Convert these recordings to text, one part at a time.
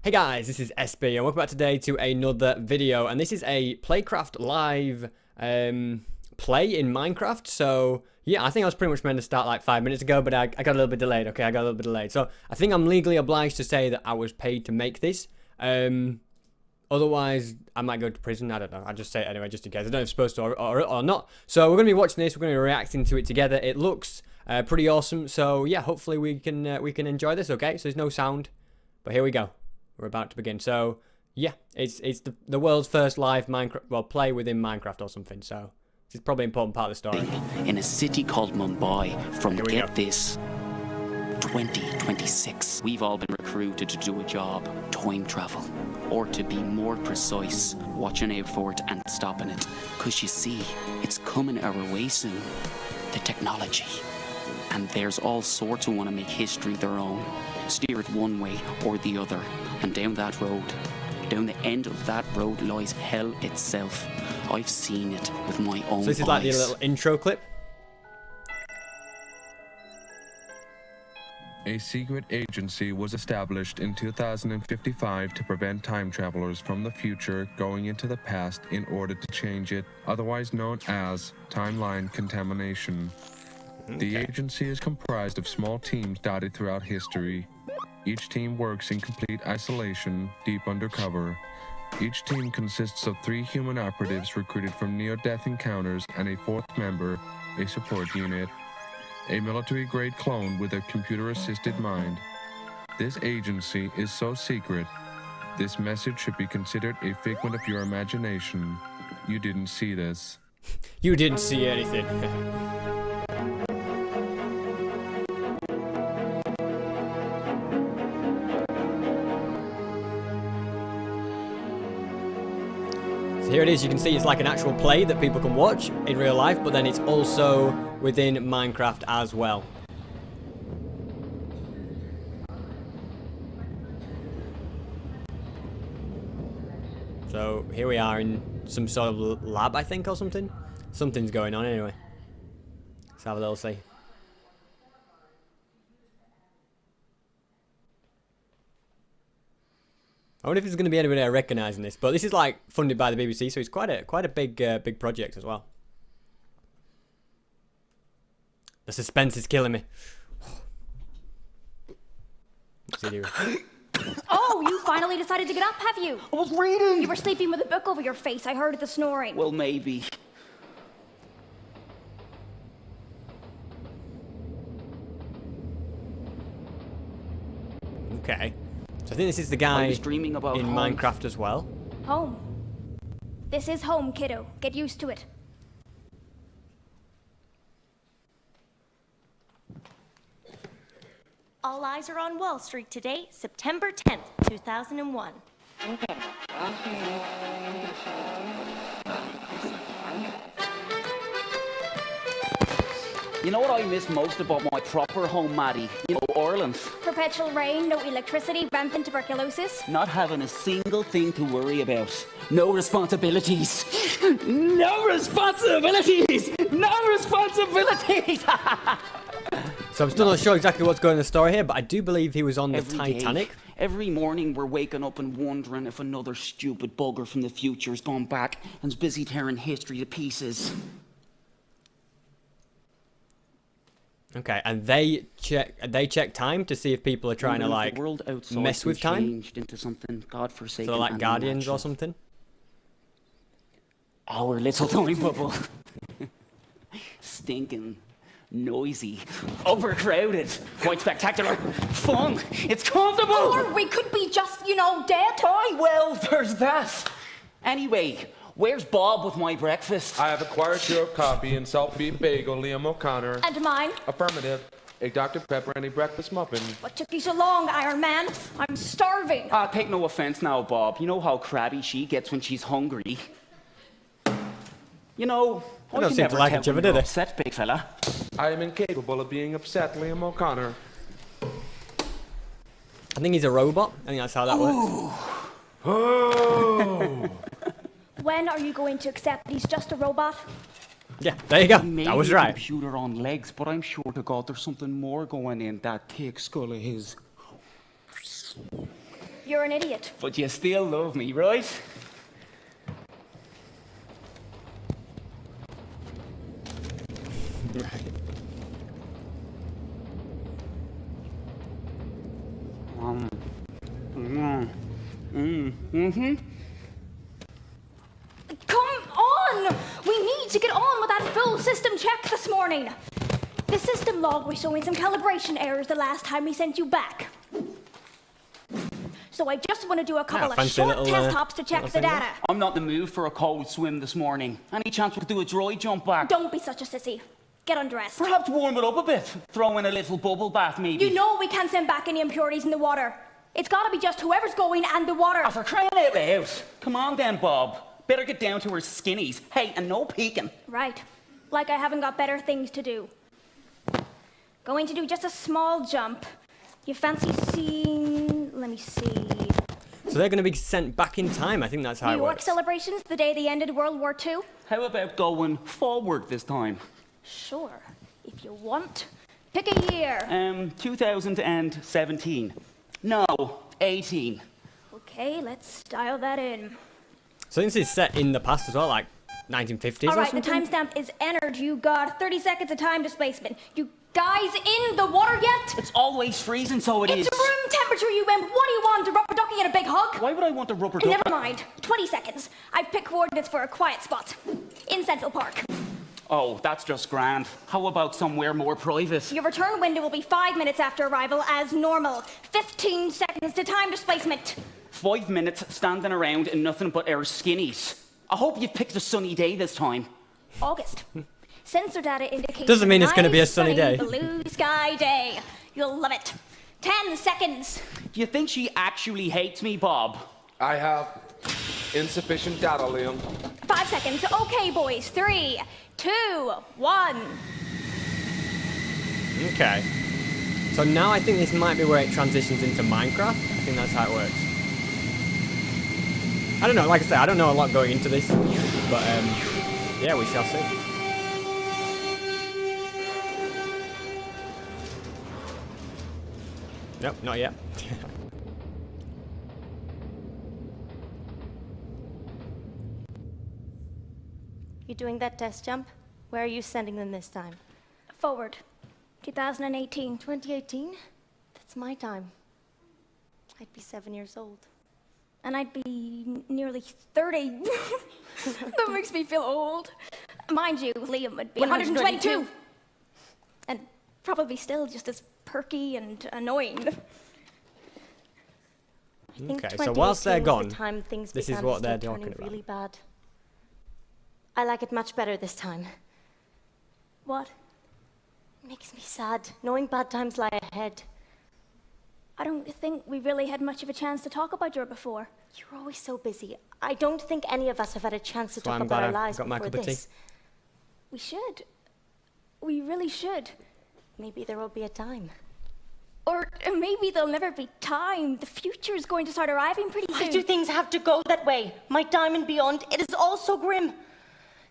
Hey guys, this is SB and welcome back today to another video, and this is a Playcraft live play in Minecraft. So yeah, I think I was pretty much meant to start like 5 minutes ago, but I got a little bit delayed. Okay, I got a little bit delayed. So I think I'm legally obliged to say that I was paid to make this. Otherwise, I might go to prison. I don't know. I'll just say it anyway, just in case. I don't know if I'm supposed to or not. So we're going to be watching this. We're going to be reacting to it together. It looks pretty awesome. So yeah, hopefully we can enjoy this. Okay, so there's no sound, but here we go. We're about to begin. So yeah, it's the world's first live Minecraft, play within Minecraft or something. So this is probably an important part of the story. In a city called Mumbai from, get this, 2026. We've all been recruited to do a job, time travel. Or to be more precise, watching out for it and stopping it. Because you see, it's coming our way soon. The technology. And there's all sorts who want to make history their own. Steer it one way or the other. And down that road, down the end of that road lies hell itself. I've seen it with my own eyes. So this is like the little intro clip. A secret agency was established in 2055 to prevent time travelers from the future going into the past in order to change it, otherwise known as timeline contamination. Okay. The agency is comprised of small teams dotted throughout history. Each team works in complete isolation, deep undercover. Each team consists of 3 human operatives recruited from near-death encounters and a 4th member, a support unit. A military-grade clone with a computer-assisted mind. This agency is so secret, this message should be considered a figment of your imagination. You didn't see this. You didn't see anything. Here it is. You can see it's like an actual play that people can watch in real life, but then it's also within Minecraft as well. So here we are in some sort of lab, I think, or something. Something's going on anyway. Let's have a little see. I wonder if there's going to be anybody recognizing this, but this is like funded by the BBC, so it's quite a big project as well. The suspense is killing me. What's he doing? Oh, you finally decided to get up, have you? I was reading! You were sleeping with a book over your face. I heard the snoring. Well, maybe. Okay. So I think this is the guy in home. Minecraft as well. Home. This is home, kiddo. Get used to it. All eyes are on Wall Street today, September 10th, 2001. You know what I miss most about my proper home, Maddie? You know, Ireland. Perpetual rain, no electricity, rampant tuberculosis. Not having a single thing to worry about. No responsibilities. No responsibilities! No responsibilities! So I'm still not sure exactly what's going on in the story here, but I do believe he was on the Titanic. Every morning we're waking up and wondering if another stupid bugger from the future's gone back and's busy tearing history to pieces. Okay, and they check time to see if people are trying to like mess with time. Changed into something godforsaken. So like Guardians or something. Our little time bubble. Stinking, noisy, overcrowded, quite spectacular, fun. It's comfortable. Or we could be just, you know, dead. Aye, well, there's that. Anyway. Where's Bob with my breakfast? I have acquired your coffee and salt beef bagel, Liam O'Connor. And mine. Affirmative. A Dr. Pepper and a breakfast muffin. What took you so long, Iron Man? I'm starving. Take no offense now, Bob. You know how crabby she gets when she's hungry. You know, I don't seem to like each other, do they? Upset, big fella. I am incapable of being upset, Liam O'Connor. I think he's a robot. I think that's how that works. Oh! When are you going to accept that he's just a robot? Yeah, there you go. Maybe That was right. a computer on legs, but I'm sure to God there's something more going in that thick skull of his. You're an idiot. But you still love me, right? Come on! We need to get on with that full system check this morning. The system log was showing some calibration errors the last time we sent you back. So I just want to do a couple of short test hops to check the data. I'm not in the mood for a cold swim this morning. Any chance we could do a dry jump back? Don't be such a sissy. Get undressed. Perhaps warm it up a bit. Throw in a little bubble bath, maybe. You know we can't send back any impurities in the water. It's got to be just whoever's going and the water. Oh, for crying out loud. Come on then, Bob. Better get down to her skinnies. Hey, and no peeking. Right. Like I haven't got better things to do. Going to do just a small jump. You fancy seeing... Let me see... So they're going to be sent back in time. I think that's how New it York works. celebrations, the day they ended World War II? How about going forward this time? Sure, if you want. Pick a year. 2017. No, 18. Okay, let's dial that in. So this is set in the past as well, like 1950s All or right, the something? timestamp is entered. You got 30 seconds of time displacement. You guys in the water yet? It's always freezing, so It's room temperature, you wimp. What do you want? A rubber ducky and a big hug? Why would I want a rubber duck? Never mind. 20 seconds. I've picked coordinates for a quiet spot. In Central Park. Oh, that's just grand. How about somewhere more private? Your return window will be 5 minutes after arrival as normal. 15 seconds to time displacement. 5 minutes standing around in nothing but our skinnies. I hope you've picked a sunny day this time. August. Sensor data indicates Doesn't mean it's a gonna be a nice, sunny day. Blue sky day. You'll love it. 10 seconds. Do you think she actually hates me, Bob? I have insufficient data, Liam. 5 seconds. Okay, boys. 3, 2, 1. Okay. So now I think this might be where it transitions into Minecraft. I think that's how it works. I don't know, like I said, I don't know a lot going into this, but yeah, we shall see. Nope, not yet. You doing that test jump? Where are you sending them this time? Forward. 2018. 2018? That's my time. I'd be 7 years old. And I'd be nearly 30. That makes me feel old. Mind you, Liam would be 122. And probably still just as perky and annoying. I think Okay, so whilst they're 2018 was gone, the time things this is began what to they're start talking turning about. really bad. I like it much better this time. What? Makes me sad, knowing bad times lie ahead. I don't think we really had much of a chance to talk about your before. You're always so busy. I don't think any of us have had a chance to That's why talk I'm about glad our I lives got my before cup of tea. this. We should. We really should. Maybe there will be a time. Or maybe there'll never be time. The future is going to start arriving pretty Why soon. do things have to go that way? My time and beyond, it is all so grim.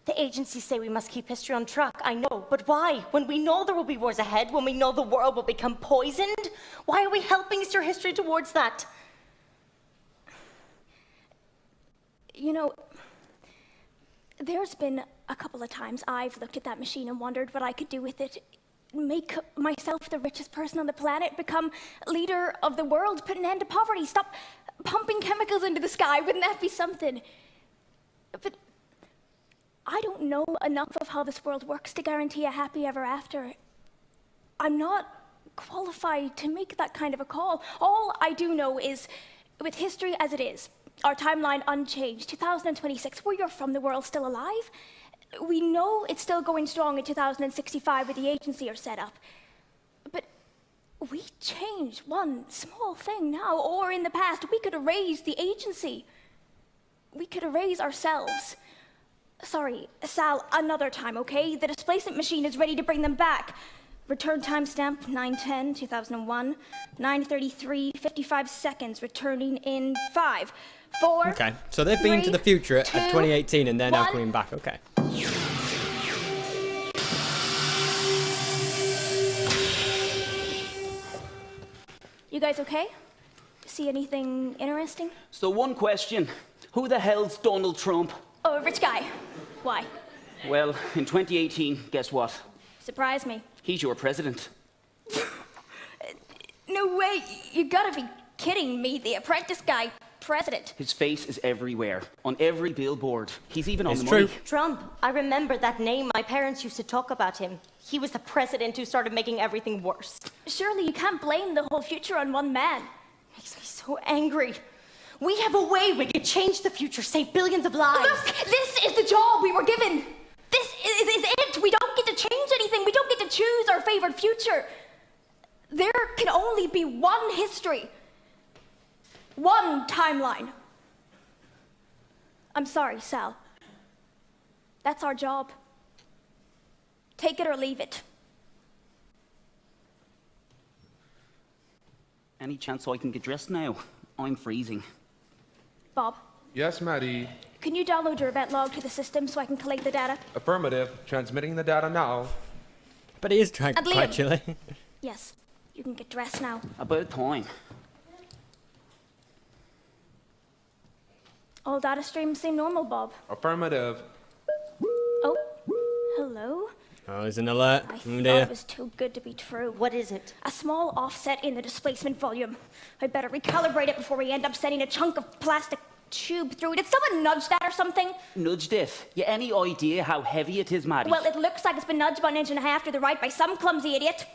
The agencies say we must keep history on track, I know, but why? When we know there will be wars ahead, when we know the world will become poisoned, why are we helping steer history towards that? You know, there's been a couple of times I've looked at that machine and wondered what I could do with it. Make myself the richest person on the planet, become leader of the world, put an end to poverty, stop pumping chemicals into the sky. Wouldn't that be something? But I don't know enough of how this world works to guarantee a happy ever after. I'm not qualified to make that kind of a call. All I do know is, with history as it is, our timeline unchanged, 2026, where you're from, the world's still alive. We know it's still going strong in 2065 where the agency are set up. But we change one small thing now, or in the past, we could erase the agency. We could erase ourselves. Sorry, Sal, another time, okay? The displacement machine is ready to bring them back. Return timestamp 9/10/2001, 9:33, 55 seconds, returning in 5, 4. Okay, so they've been to the future at 2018 and they're now 1. coming back. Okay. You guys okay? See anything interesting? So one question. Who the hell's Donald Trump? Oh, a rich guy. Why? Well, in 2018, guess what? Surprise me. He's your president. No way, you gotta be kidding me. The Apprentice guy, president. His face is everywhere, on every billboard. He's even on It's the true. money. Trump, I remember that name. My parents used to talk about him. He was the president who started making everything worse. Surely you can't blame the whole future on one man. Makes me so angry. We have a way we could change the future, save billions of lives. Look, this is the job we were given. This is it. We don't get to change anything. We don't get to choose our favored future. There can only be one history. One timeline. I'm sorry, Sal. That's our job. Take it or leave it. Any chance I can get dressed now? I'm freezing. Bob, Yes, Maddie. can you download your event log to the system so I can collate the data? Affirmative. Transmitting the data now. But it is And Liam. quite chilly. Yes, you can get dressed now. About time. All data streams seem normal, Bob. Affirmative. Oh, hello? Oh, there's an alert. I Oh thought dear. it was too good to be true. What is it? A small offset in the displacement volume. I better recalibrate it before we end up sending a chunk of plastic tube through it. Did someone nudge that or something? Nudged it. You any idea how heavy it is, Maddie? Well, it looks like it's been nudged by an inch and a half to the right by some clumsy idiot.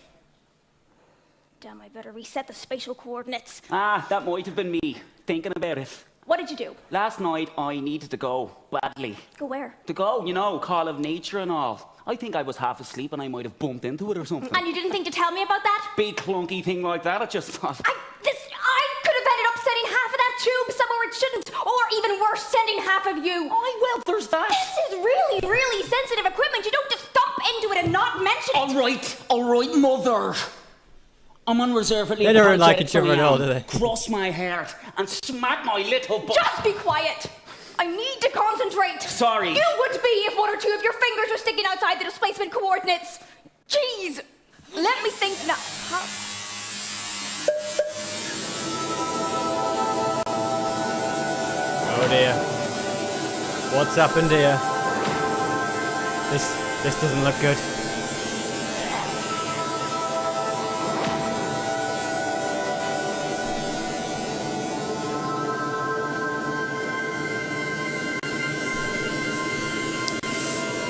Damn, I better reset the spatial coordinates. That might have been me, thinking about it. What did you do? Last night, I needed to go, badly. Go where? To go, you know, call of nature and all. I think I was half asleep and I might have bumped into it or something. And you didn't think to tell me about that? Big clunky thing like that, I just thought... I could have ended up sending half of that tube somewhere it shouldn't. Or even worse, sending half of you. well, there's that. This is really, really sensitive equipment. You don't just stomp into it and not mention it. All right, mother. I'm unreservedly They don't like apologetic each other for at all, Liam. do they? Cross my heart and smack my little butt. Just be quiet. I need to concentrate. Sorry. You would be if one or two of your fingers were sticking outside the displacement coordinates. Jeez. Let me think now. Oh dear. What's happened here? This doesn't look good.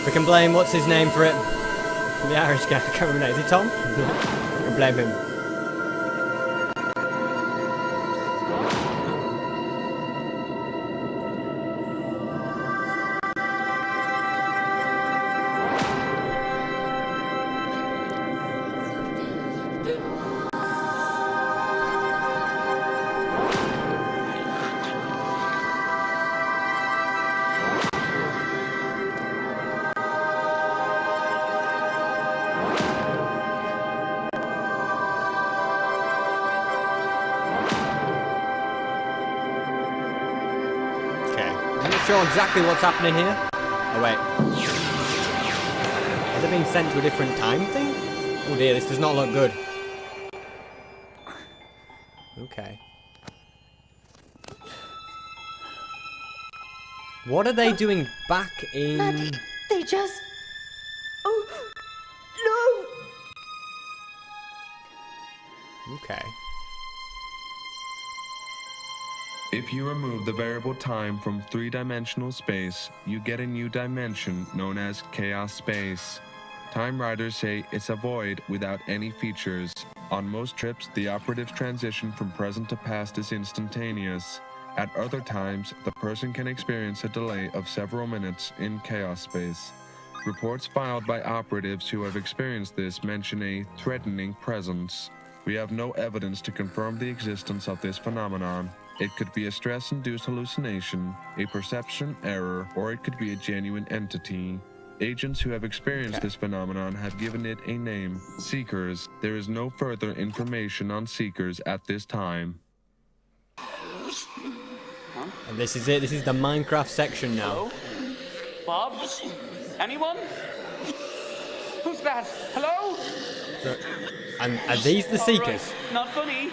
We can blame what's his name for it. The Irish guy. I can't remember. Is it Tom? We can blame him. I'm not sure exactly what's happening here. Oh wait. Are they being sent to a different time thing? Oh dear, this does not look good. Okay. What are they doing back in... Maddie, they just... Oh, Okay. If you remove the variable time from three-dimensional space, you get a new dimension known as chaos space. Time riders say it's a void without any features. On most trips, the operative's transition from present to past is instantaneous. At other times, the person can experience a delay of several minutes in chaos space. Reports filed by operatives who have experienced this mention a threatening presence. We have no evidence to confirm the existence of this phenomenon. It could be a stress-induced hallucination, a perception error, or it could be a genuine entity. Agents who have experienced this phenomenon have given it a name, Seekers. There is no further information on Seekers at this time. And this is it. This is the Minecraft section now. Hello? Bob? Anyone? Who's that? Hello? And are these the Seekers? Not funny.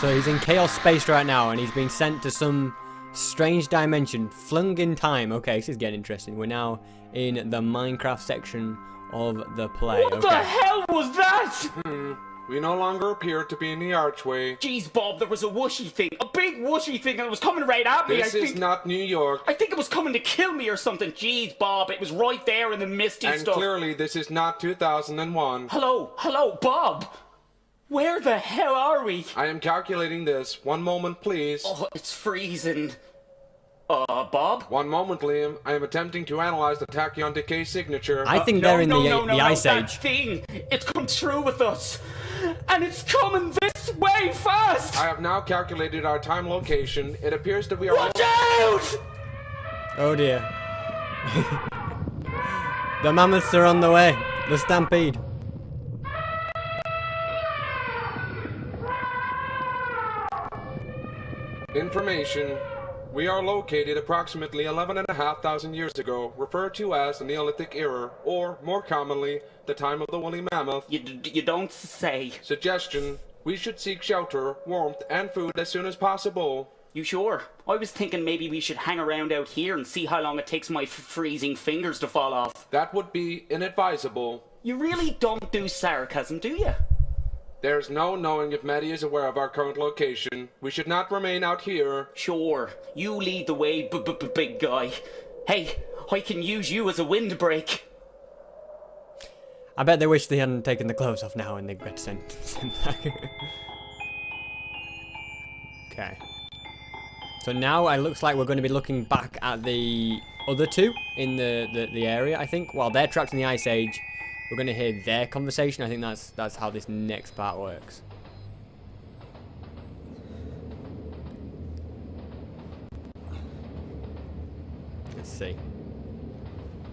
So he's in chaos space right now, and he's been sent to some strange dimension, flung in time. Okay, this is getting interesting. We're now in the Minecraft section of the play. What the hell was that? We no longer appear to be in the archway. Jeez, Bob, there was a whooshy thing. A big whooshy thing, and it was coming right at me. This is not New York. I think it was coming to kill me or something. Jeez, Bob, it was right there in the misty And stuff. clearly this is not 2001. Hello, Bob. Where the hell are we? I am calculating this. One moment, please. Oh, it's freezing. Bob? One moment, Liam. I am attempting to analyze the tachyon decay signature. I think they're in the Ice that Age. thing. It's come through with us. And it's coming this way fast. I have now calculated our time location. It appears that we are... Watch out! Oh dear. The mammoths are on the way. The stampede. Information. We are located approximately 11,500 years ago, referred to as the Neolithic era, or, more commonly, the time of the woolly mammoth. You don't say. Suggestion. We should seek shelter, warmth, and food as soon as possible. You sure? I was thinking maybe we should hang around out here and see how long it takes my freezing fingers to fall off. That would be inadvisable. You really don't do sarcasm, do you? There's no knowing if Maddie is aware of our current location. We should not remain out here. Sure. You lead the way, big guy. Hey, I can use you as a windbreak. I bet they wish they hadn't taken the clothes off now and they got sent back. Okay. So now it looks like we're going to be looking back at the other two in the area, I think. While they're trapped in the Ice Age, we're going to hear their conversation. I think that's how this next part works. Let's see.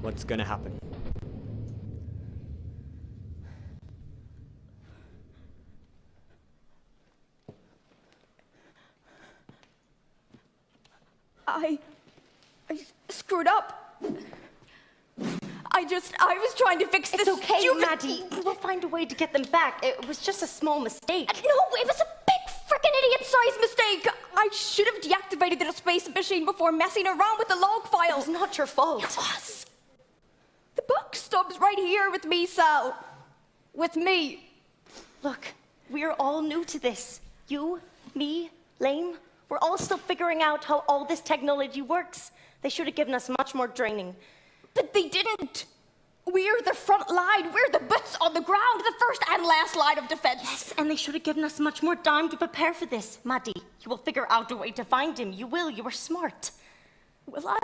What's going to happen? I screwed up. I was trying to fix this. It's okay, stupid... Maddie. We'll find a way to get them back. It was just a small mistake. No, it was a big frickin' idiot-sized mistake. I should have deactivated the space machine before messing around with the log It file. was not your fault. It was. The buck stub's right here with me, Sal. With me. Look, we're all new to this. You, me, Lame. We're all still figuring out how all this technology works. They should have given us much more training. But they didn't. We're the front line. We're the boots on the ground, the first and last line of defense. Yes, and they should have given us much more time to prepare for this. Maddie, you will figure out a way to find him. You will. You are smart. Will I?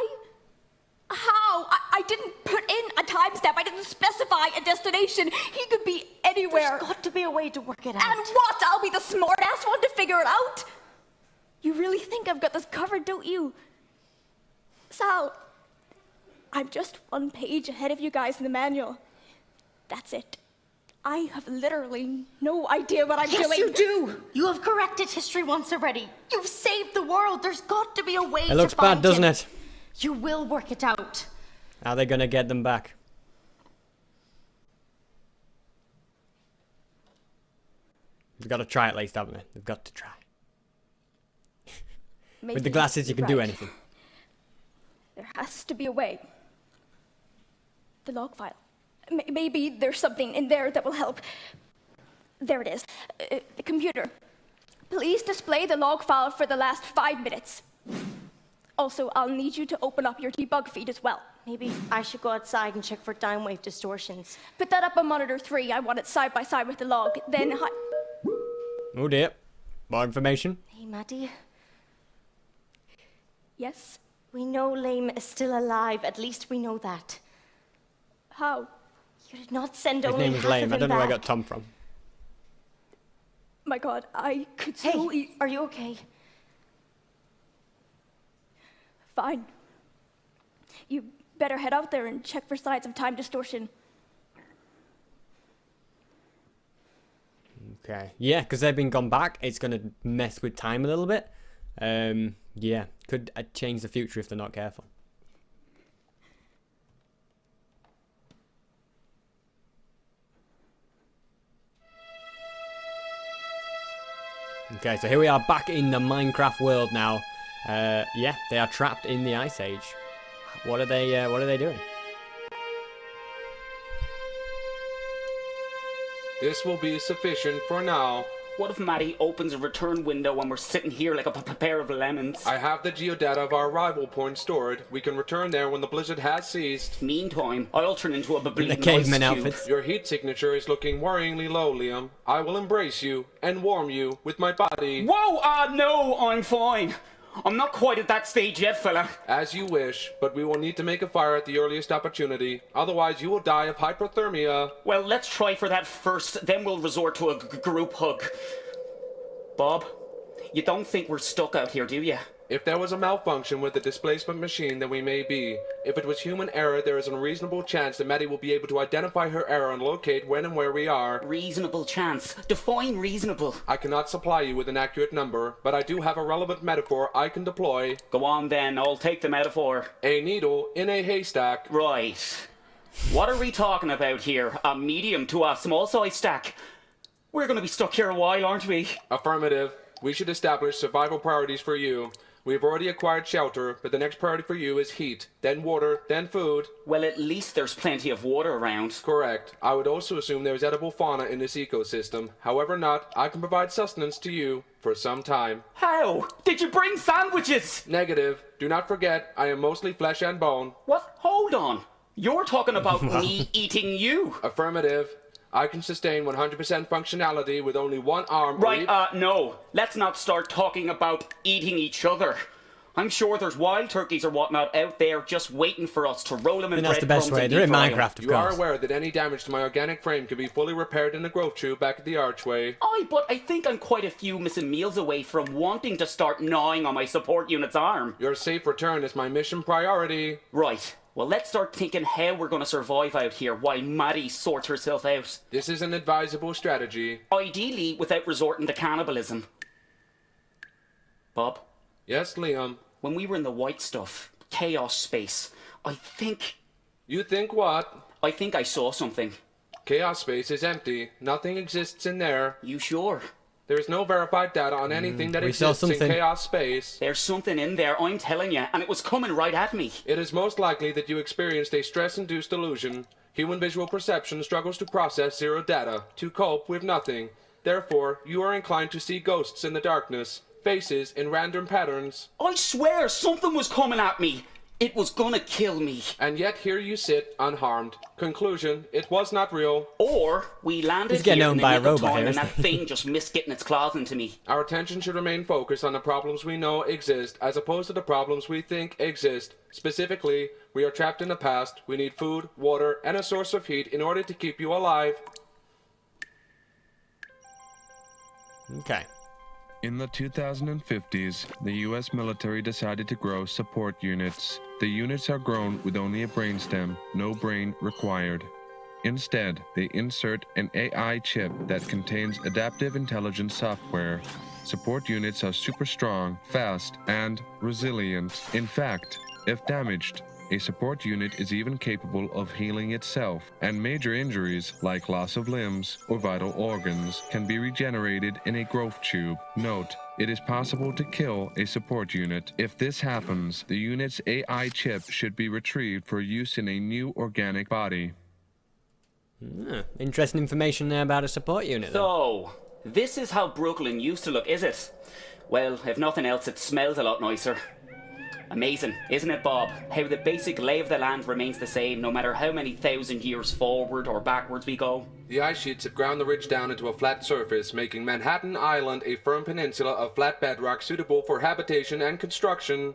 How? I didn't put in a time step. I didn't specify a destination. He could be anywhere. There's got to be a way to work it out. And what? I'll be the smart-ass one to figure it out? You really think I've got this covered, don't you? Sal, I'm just one page ahead of you guys in the manual. That's it. I have literally no idea what I'm doing. Yes, you do. You have corrected history once already. You've saved the world. There's got to be a way to It looks find bad, doesn't him. it? You will work it out. How are they going to get them back? They've got to try at least, haven't they? They've got to try. With the glasses, you can do anything. There has to be a way. The log file. Maybe there's something in there that will help. There it is. The computer. Please display the log file for the last 5 minutes. Also, I'll need you to open up your debug feed as well. Maybe I should go outside and check for time wave distortions. Put that up on monitor 3. I want it side by side with the log. Then Oh dear. More information. Hey, Maddie. Yes? We know Lame is still alive. At least we know that. How? You did not send His only name is half Lame. of I him don't know where I back. got Tom from. My God, I could Hey, so are you okay? Fine. You better head out there and check for signs of time distortion. Okay. Yeah, because they've been gone back. It's going to mess with time a little bit. Yeah. Could change the future if they're not careful. Okay, so here we are back in the Minecraft world now. Yeah, they are trapped in the Ice Age. What are they doing? This will be sufficient for now. What if Maddie opens a return window when we're sitting here like a pair of lemons? I have the geodata of our arrival point stored. We can return there when the blizzard has ceased. Meantime, I'll turn into a bleeding The caveman ice cube. outfits. Your heat signature is looking worryingly low, Liam. I will embrace you and warm you with my body. Whoa! No, I'm fine. I'm not quite at that stage yet, fella. As you wish, but we will need to make a fire at the earliest opportunity. Otherwise, you will die of hypothermia. Well, let's try for that first, then we'll resort to a group hug. Bob, you don't think we're stuck out here, do you? If there was a malfunction with the displacement machine, then we may be. If it was human error, there is a reasonable chance that Maddie will be able to identify her error and locate when and where we are. Reasonable chance. Define reasonable. I cannot supply you with an accurate number, but I do have a relevant metaphor I can deploy. Go on then, I'll take the metaphor. A needle in a haystack. Right. What are we talking about here? A medium to a small size stack? We're gonna be stuck here a while, aren't we? Affirmative. We should establish survival priorities for you. We've already acquired shelter, but the next priority for you is heat, then water, then food. Well, at least there's plenty of water around. Correct. I would also assume there is edible fauna in this ecosystem. However not, I can provide sustenance to you for some time. How? Did you bring sandwiches? Negative. Do not forget, I am mostly flesh and bone. What? Hold on. You're talking about me eating you. Affirmative. I can sustain 100% functionality with only one arm. Right, no. Let's not start talking about eating each other. I'm sure there's wild turkeys or whatnot out there just waiting for us to roll them in I think that's the best breadcrumbs way. and They're in deep fry 'em. Minecraft, of You are course. aware that any damage to my organic frame can be fully repaired in the growth tube back at the archway. Aye, but I think I'm quite a few missing meals away from wanting to start gnawing on my support unit's arm. Your safe return is my mission priority. Right. Well, let's start thinking how we're going to survive out here while Maddie sorts herself out. This is an advisable strategy. Ideally, without resorting to cannibalism. Bob, Yes, Liam. when we were in the white stuff, chaos space, I think You think what? I saw something. Chaos space is empty. Nothing exists in there. You sure? There is no verified data on anything that we saw exists in something. chaos space. There's something in there, I'm telling you, and it was coming right at me. It is most likely that you experienced a stress-induced illusion. Human visual perception struggles to process zero data, to cope with nothing. Therefore, you are inclined to see ghosts in the darkness, faces in random patterns. I swear something was coming at me. It was gonna kill me. And yet here you sit, unharmed. Conclusion, it was not real. Or we landed He's getting here owned in by a the nick of robot time here, and that isn't thing just missed getting its claws into me. Our attention should remain focused on the problems we know exist, as opposed to the problems we think exist. Specifically, we are trapped in the past, we need food, water, and a source of heat in order to keep you alive. Okay. In the 2050s, the US military decided to grow support units. The units are grown with only a brainstem, no brain required. Instead, they insert an AI chip that contains adaptive intelligence software. Support units are super strong, fast, and resilient. In fact, if damaged, a support unit is even capable of healing itself, and major injuries, like loss of limbs or vital organs, can be regenerated in a growth tube. Note, it is possible to kill a support unit. If this happens, the unit's AI chip should be retrieved for use in a new organic body. Interesting information there about a support unit, though. So, this is how Brooklyn used to look, is it? Well, if nothing else, it smells a lot nicer. Amazing, isn't it, Bob? How the basic lay of the land remains the same no matter how many thousand years forward or backwards we go. The ice sheets have ground the ridge down into a flat surface, making Manhattan Island a firm peninsula of flat bedrock suitable for habitation and construction.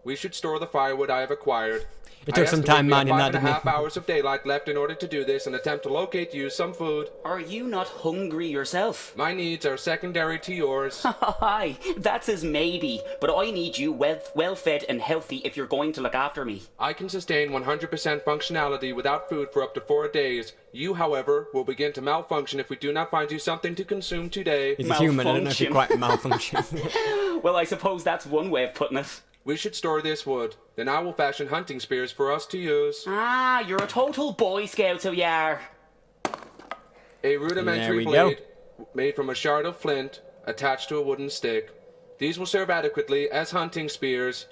We should store the firewood I have acquired. It took some time mining that, didn't it? 5.5 hours of daylight left in order to do this and attempt to locate you some food. Are you not hungry yourself? My needs are secondary to yours. Hi, that's his maybe, but I need you well fed and healthy if you're going to look after me. I can sustain 100% functionality without food for up to 4 days. You, however, will begin to malfunction if we do not find you something to consume today. He's a human, I don't know if he quite malfunction. Well, I suppose that's one way of putting it. We should store this wood. Then I will fashion hunting spears for us to use. Ah, you're a total Boy Scout, so you are. A rudimentary There we go. blade made from a shard of flint, attached to a wooden stick. These will serve adequately as hunting spears.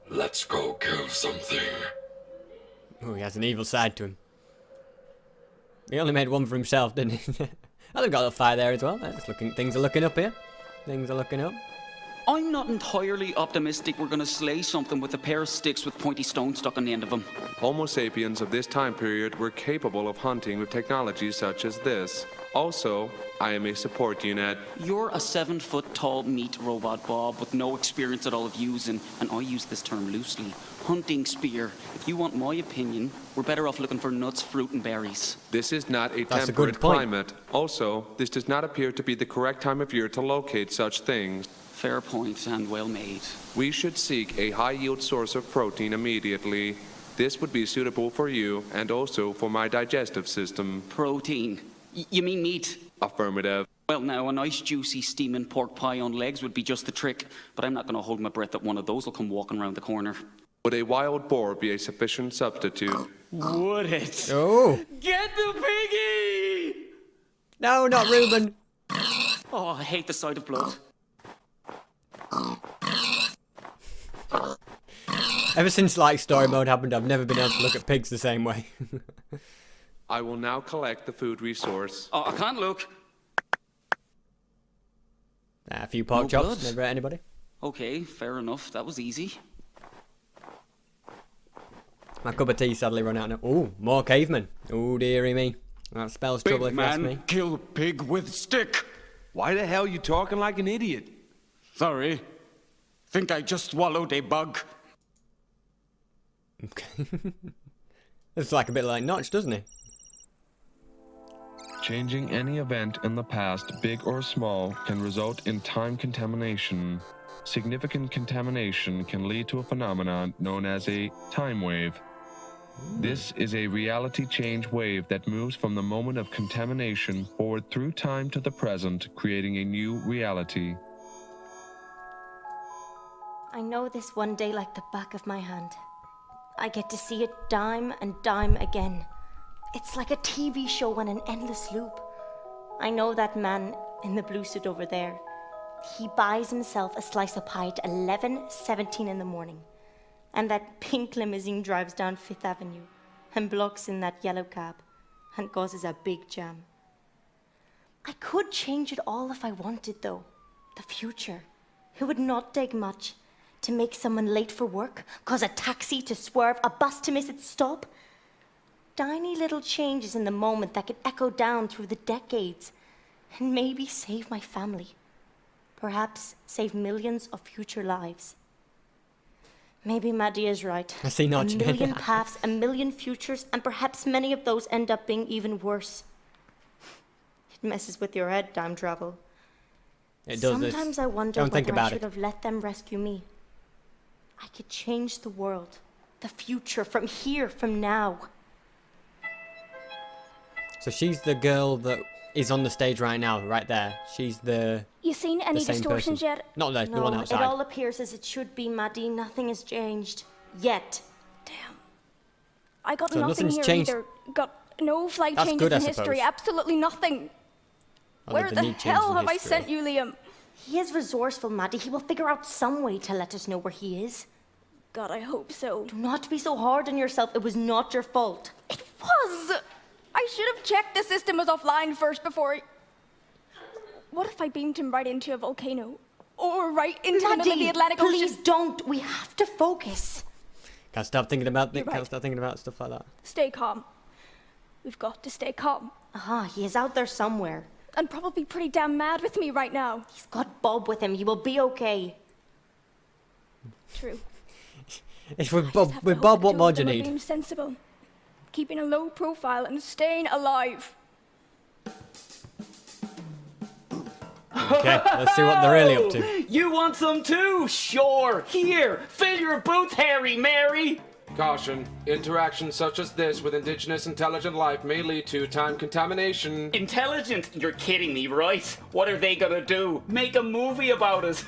Let's go kill something. Oh, he has an evil side to him. He only made one for himself, didn't he? Oh, they've got a fire there as well. Things are looking up here. Things are looking up. I'm not entirely optimistic we're gonna slay something with a pair of sticks with pointy stones stuck on the end of them. Homo sapiens of this time period were capable of hunting with technology such as this. Also, I am a support unit. You're a 7-foot-tall meat robot, Bob, with no experience at all of using, and I use this term loosely, hunting spear. If you want my opinion, we're better off looking for nuts, fruit, and berries. This is not a That's a temperate good point. climate. Also, this does not appear to be the correct time of year to locate such things. Fair point, and well made. We should seek a high-yield source of protein immediately. This would be suitable for you and also for my digestive system. Protein. You mean meat? Affirmative. Well, now, a nice juicy steaming pork pie on legs would be just the trick, but I'm not going to hold my breath that one of those will come walking around the corner. Would a wild boar be a sufficient substitute? Would it? Oh! Get the piggy! No, not Reuben! Oh, I hate the sight of blood. Ever since, like, story mode happened, I've never been able to look at pigs the same way. I will now collect the food resource. Oh, I can't look. A few pork No chops, blood. never hurt anybody. Okay, fair enough. That was easy. My cup of tea sadly run out now. Ooh, more cavemen. Oh, dearie me. That spells trouble if you ask me. Kill pig with stick. Why the hell you talking like an idiot? Sorry. Think I just swallowed a bug. Okay. It's like a bit like Notch, doesn't he? Changing any event in the past, big or small, can result in time contamination. Significant contamination can lead to a phenomenon known as a time wave. This is a reality change wave that moves from the moment of contamination forward through time to the present, creating a new reality. I know this one day like the back of my hand. I get to see it dime and dime again. It's like a TV show on an endless loop. I know that man in the blue suit over there. He buys himself a slice of pie at 11:17 in the morning. And that pink limousine drives down Fifth Avenue and blocks in that yellow cab and causes a big jam. I could change it all if I wanted, though. The future. It would not take much. To make someone late for work, cause a taxi to swerve, a bus to miss its stop. Tiny little changes in the moment that could echo down through the decades and maybe save my family. Perhaps save millions of future lives. Maybe Maddie is right. I see Notch. A million paths, a million futures, and perhaps many of those end up being even worse. It messes with your head, time travel. It does this. Sometimes I wonder Don't think whether I about should it. have let them rescue me. I could change the world, the future, from here, from now. So she's the girl that is on the stage right now, right there. She's the You seen any same distortions person. yet? Not the one No, outside. it all appears as it should be, Maddie. Nothing has changed. Yet. Damn. I got So nothing nothing's here changed. either. Got no flight That's changes good, I in history. suppose. Absolutely nothing. Oh, Where the the need changes hell in have I history. sent you, Liam? He is resourceful, Maddie. He will figure out some way to let us know where he is. God, I hope so. Do not be so hard on yourself. It was not your fault. It was! I should have checked the system was offline first before I... What if I beamed him right into a volcano? Or right into the middle of the Atlantic please Ocean? don't. We have to focus. Can't stop thinking about You're right. Can't stop thinking about stuff like that. Stay calm. We've got to stay calm. Aha, he is out there somewhere. And probably pretty damn mad with me right now. He's got Bob with him. He will be okay. True. If I with just have to hope Bob, the what two more of do you them are need? being sensible. Keeping a low profile and staying alive. Okay, let's see what they're really up to. You want some too? Sure. Here, fill your boots, Harry, Mary. Caution. Interactions such as this with indigenous intelligent life may lead to time contamination. Intelligent? You're kidding me, right? What are they gonna do? Make a movie about us?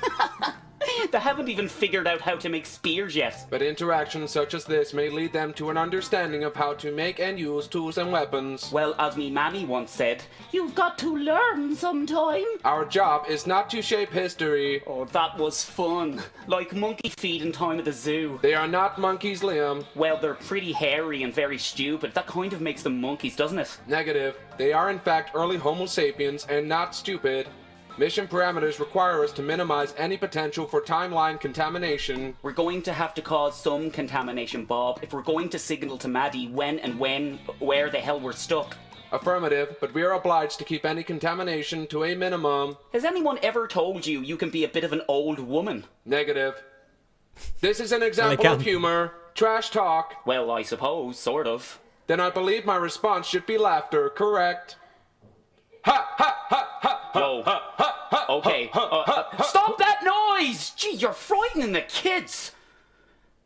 They haven't even figured out how to make spears yet. But interactions such as this may lead them to an understanding of how to make and use tools and weapons. Well, as me mammy once said, You've got to learn sometime. Our job is not to shape history. oh, that was fun. Like monkey feed in Time at the Zoo. They are not monkeys, Liam. Well, they're pretty hairy and very stupid. That kind of makes them monkeys, doesn't it? Negative. They are in fact early Homo sapiens and not stupid. Mission parameters require us to minimize any potential for timeline contamination. We're going to have to cause some contamination, Bob, if we're going to signal to Maddie where the hell we're stuck. Affirmative, but we are obliged to keep any contamination to a minimum. Has anyone ever told you you can be a bit of an old woman? Negative. This is an example of humor. Trash talk. Well, I suppose, sort of. Then I believe my response should be laughter, correct? Ha ha ha ha ha. Whoa. Ha ha ha. Okay. Stop that noise! Gee, you're frightening the kids.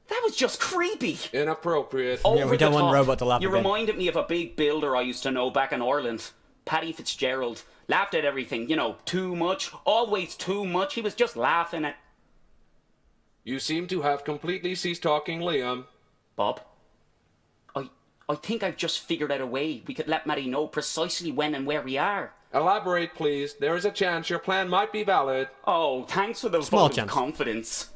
That was just creepy. Inappropriate. Yeah, we don't want top. Robot to laugh You again. reminded me of a big builder I used to know back in Ireland. Paddy Fitzgerald. Laughed at everything, you know, too much, always too much. He was just laughing at... You seem to have completely ceased talking, Liam. Bob? I think I've just figured out a way we could let Maddie know precisely when and where we are. Elaborate, please. There is a chance your plan might be valid. Oh, thanks for the Small vote chance. of confidence.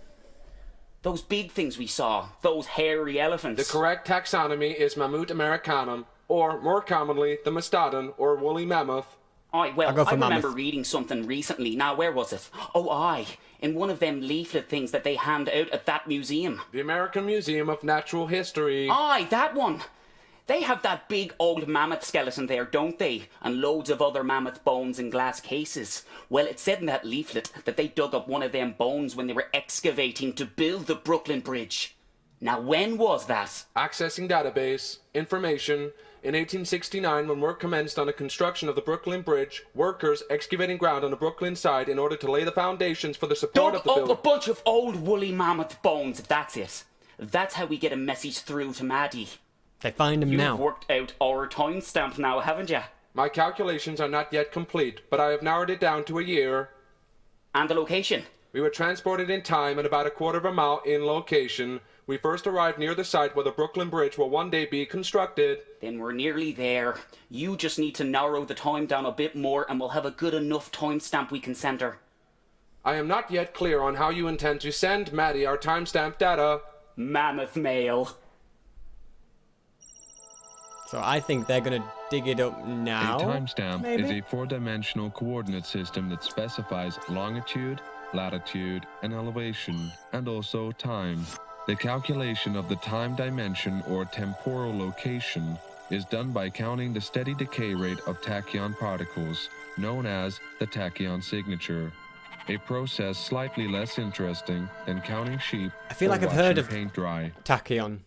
Those big things we saw, those hairy elephants. The correct taxonomy is Mammut americanum, or more commonly, the mastodon or woolly mammoth. Aye, well, I'll go for I remember mammoth. reading something recently. Now, where was it? Oh, aye, in one of them leaflet things that they hand out at that museum. The American Museum of Natural History. Aye, that one. They have that big old mammoth skeleton there, don't they? And loads of other mammoth bones in glass cases. Well, it said in that leaflet that they dug up one of them bones when they were excavating to build the Brooklyn Bridge. Now, when was that? Accessing database. Information. In 1869, when work commenced on the construction of the Brooklyn Bridge, workers excavating ground on the Brooklyn side in order to lay the foundations for the support Dug of the up building. a bunch of old woolly mammoth bones, that's it. That's how we get a message through to Maddie. They find him You've now. worked out our timestamp now, haven't you? My calculations are not yet complete, but I have narrowed it down to a year. And the location? We were transported in time and about a quarter of a mile in location. We first arrived near the site where the Brooklyn Bridge will one day be constructed. Then we're nearly there. You just need to narrow the time down a bit more and we'll have a good enough timestamp we can send her. I am not yet clear on how you intend to send Maddie our timestamp data. Mammoth mail. So I think they're gonna dig it up now. A timestamp maybe? is a four-dimensional coordinate system that specifies longitude, latitude, and elevation, and also time. The calculation of the time dimension or temporal location is done by counting the steady decay rate of tachyon particles, known as the tachyon signature. A process slightly less interesting than counting sheep I feel or like I've heard watching of paint dry. Tachyon.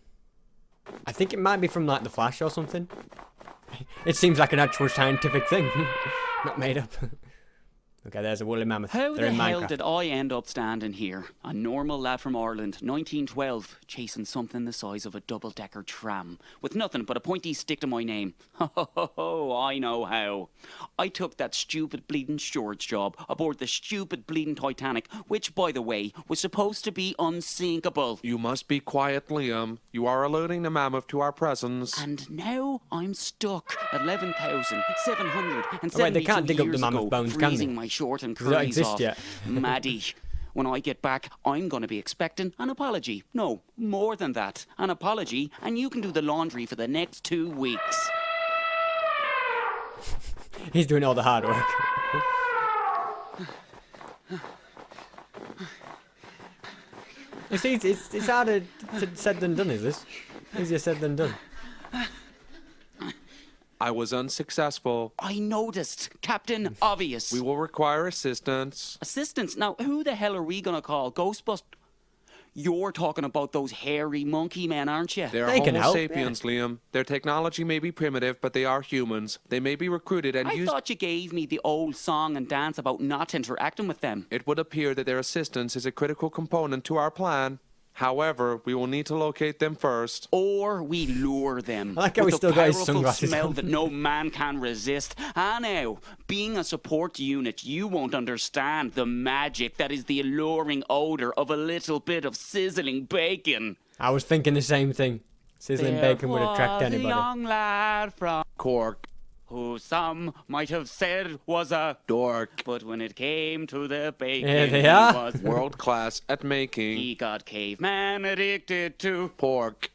I think it might be from like The Flash or something. It seems like an actual scientific thing, not made up. Okay, there's a woolly mammoth. How They're the in hell Minecraft. did I end up standing here? A normal lad from Ireland, 1912, chasing something the size of a double-decker tram, with nothing but a pointy stick to my name. Ho, I know how. I took that stupid bleeding storage job aboard the stupid bleeding Titanic, which, by the way, was supposed to be unsinkable. You must be quiet, Liam. You are alerting the mammoth to our presence. And now I'm stuck at 11,772 Oh, wait, they can't dig up the years mammoth ago, bones, can they? freezing my short and Does that curlies exist off. yet? Maddie, when I get back, I'm going to be expecting an apology. No, more than that. An apology, and you can do the laundry for the next 2 weeks. He's doing all the hard work. You see, it's harder said than done, is this? Easier said than done. I was unsuccessful. I noticed. Captain Obvious. We will require assistance. Assistance? Now, who the hell are we going to call? Ghostbusters? You're talking about those hairy monkey men, aren't you? They're They can Homo help. sapiens, Liam. Their technology may be primitive, but they are humans. They may be recruited and I used... thought you gave me the old song and dance about not interacting with them. It would appear that their assistance is a critical component to our plan. However, we will need to locate them first. Or we lure them I like how with he's the still got his powerful sunglasses smell on. that no man can resist. Ah, now, being a support unit, you won't understand the magic that is the alluring odor of a little bit of sizzling bacon. I was thinking the same thing. Sizzling bacon would attract There was anybody. a young lad from Cork. who some might have said was a Dork. but when it came to the bacon, Here they he are. was World class at making he got caveman addicted to pork.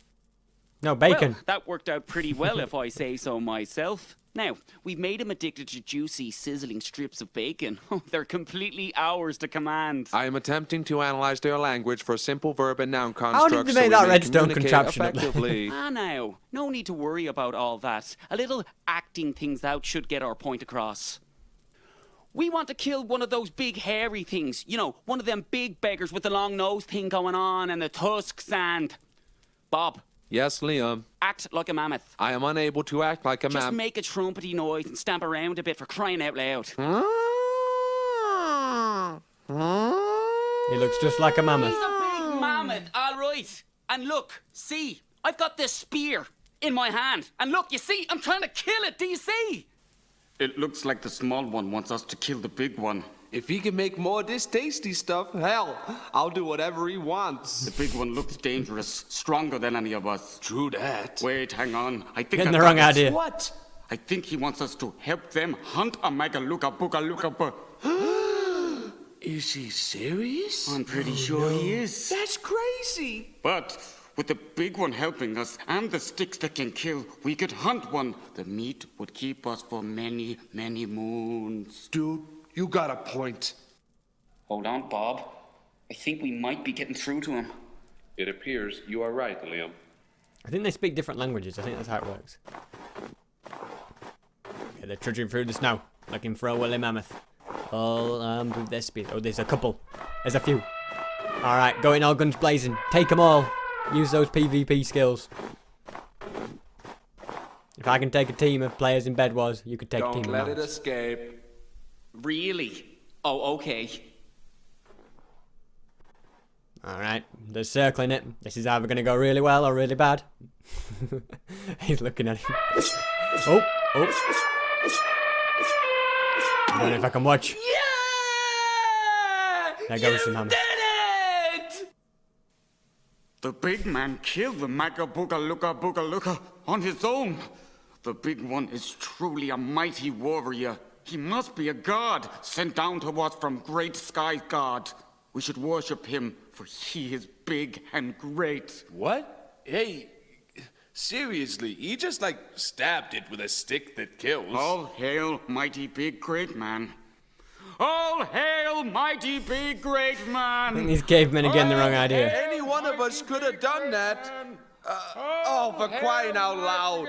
No, bacon. Well, that worked out pretty well if I say so myself. Now, we've made him addicted to juicy, sizzling strips of bacon. They're completely ours to command. I am attempting to analyze their language for simple verb and noun How constructs. did they make so that we may redstone communicate contraption up there? effectively. Ah, now, no need to worry about all that. A little acting things out should get our point across. We want to kill one of those big hairy things. You know, one of them big beggars with the long nose thing going on and the tusks and... Bob, Yes, Liam. act like a mammoth. I am unable to act like a Just man. make a trumpety noise and stamp around a bit for crying out loud. He looks just like a mammoth. He's a big mammoth, all right. And look, see, I've got this spear in my hand. And look, you see, I'm trying to kill it. Do you see? It looks like the small one wants us to kill the big one. If he can make more of this tasty stuff, hell, I'll do whatever he wants. The big one looks dangerous, stronger than any of us. True that. Wait, hang on. I think Getting I the got wrong it. idea. What? I think he wants us to help them hunt a Magaluka Boogalooka. Is he serious? I'm pretty sure he is. That's crazy. But with the big one helping us and the sticks that can kill, we could hunt one. The meat would keep us for many, many moons. Dude, you got a point. Hold on, Bob. I think we might be getting through to him. It appears you are right, Liam. I think they speak different languages. I think that's how it works. Okay, they're trudging through the snow, looking for a woolly mammoth. All armed with their spears. Oh, there's a couple. There's a few. Alright, going all guns blazing. Take them all. Use those PvP skills. If I can take a team of players in Bed Wars, you could take a team Don't of let it mammoths. escape. Really? Oh, okay. Alright, they're circling it. This is either going to go really well or really bad. He's looking at him. Oh. I don't know if I can watch. Yeah! There goes the mammoth. Did it! The big man killed the Magaluka on his own. The big one is truly a mighty warrior. He must be a god sent down to us from great sky god. We should worship him, for he is big and great. What? Hey, seriously, he just stabbed it with a stick that kills. All hail, mighty big great man. All hail, mighty big great I think man. these cavemen are getting the wrong idea. Any one of us could have done that. Oh, for crying out loud.